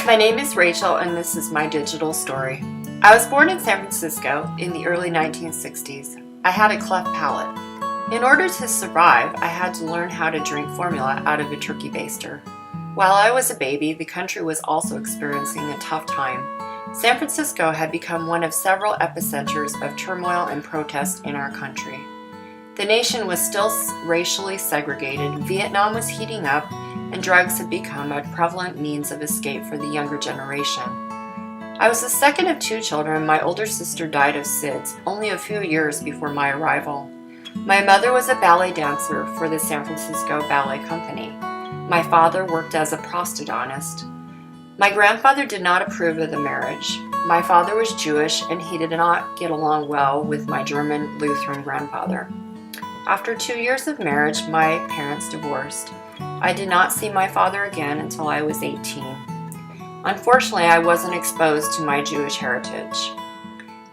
My name is Rachel, and this is my digital story. I was born in San Francisco in the early 1960s. I had a cleft palate. In order to survive, I had to learn how to drink formula out of a turkey baster. While I was a baby, the country was also experiencing a tough time. San Francisco had become one of several epicenters of turmoil and protest in our country. The nation was still racially segregated, Vietnam was heating up, and drugs had become a prevalent means of escape for the younger generation. I was the second of two children. My older sister died of SIDS only a few years before my arrival. My mother was a ballet dancer for the San Francisco Ballet Company. My father worked as a prostodontist. My grandfather did not approve of the marriage. My father was Jewish, and he did not get along well with my German Lutheran grandfather. After 2 years of marriage, my parents divorced. I did not see my father again until I was 18. Unfortunately, I wasn't exposed to my Jewish heritage.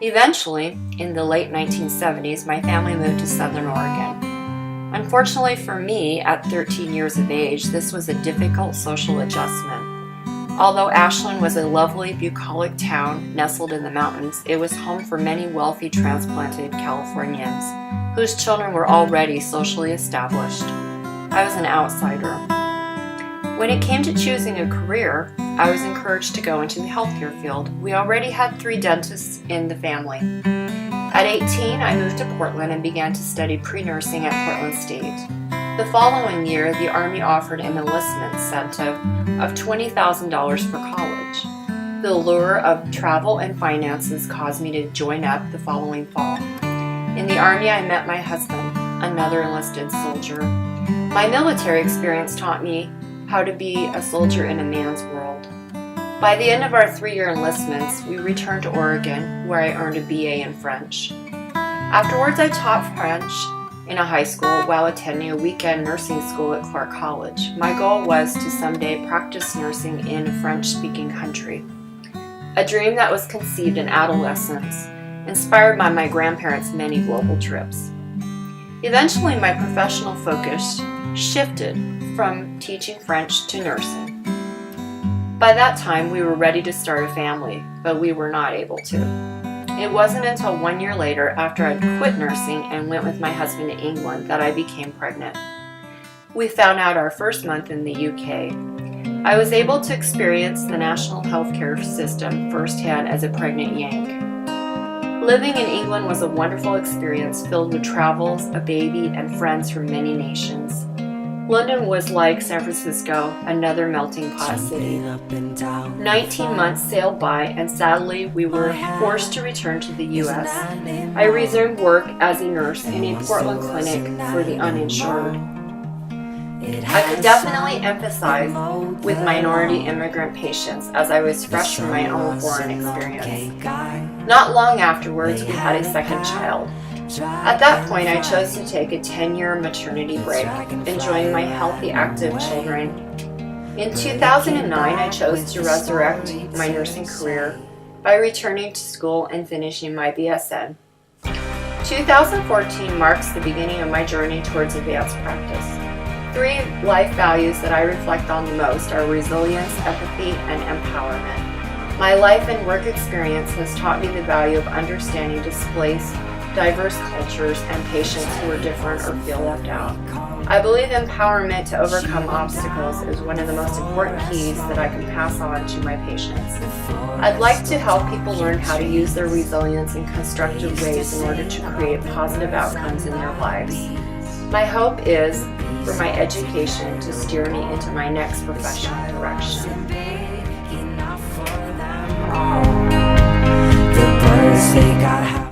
Eventually, in the late 1970s, my family moved to Southern Oregon. Unfortunately for me, at 13 years of age, this was a difficult social adjustment. Although Ashland was a lovely, bucolic town nestled in the mountains, it was home for many wealthy transplanted Californians whose children were already socially established. I was an outsider. When it came to choosing a career, I was encouraged to go into the healthcare field. We already had 3 dentists in the family. At 18, I moved to Portland and began to study pre-nursing at Portland State. The following year, the Army offered an enlistment incentive of $20,000 for college. The allure of travel and finances caused me to join up the following fall. In the Army, I met my husband, another enlisted soldier. My military experience taught me how to be a soldier in a man's world. By the end of our 3-year enlistments, we returned to Oregon, where I earned a BA in French. Afterwards, I taught French in a high school while attending a weekend nursing school at Clark College. My goal was to someday practice nursing in a French-speaking country, a dream that was conceived in adolescence, inspired by my grandparents' many global trips. Eventually, my professional focus shifted from teaching French to nursing. By that time, we were ready to start a family, but we were not able to. It wasn't until 1 year later, after I'd quit nursing and went with my husband to England, that I became pregnant. We found out our first month in the UK. I was able to experience the national healthcare system firsthand as a pregnant Yank. Living in England was a wonderful experience filled with travels, a baby, and friends from many nations. London was like San Francisco, another melting pot city. 19 months sailed by, and sadly we were forced to return to the U.S. I resumed work as a nurse in a Portland clinic for the uninsured. I could definitely empathize with minority immigrant patients, as I was fresh from my own foreign experience. Not long afterwards, we had a second child. At that point, I chose to take a 10-year maternity break, enjoying my healthy, active children. In 2009, I chose to resurrect my nursing career by returning to school and finishing my BSN. 2014 marks the beginning of my journey towards advanced practice. 3 life values that I reflect on the most are resilience, empathy, and empowerment. My life and work experience has taught me the value of understanding displaced, diverse cultures and patients who are different or feel left out. I believe empowerment to overcome obstacles is one of the most important keys that I can pass on to my patients. I'd like to help people learn how to use their resilience in constructive ways in order to create positive outcomes in their lives. My hope is for my education to steer me into my next professional direction.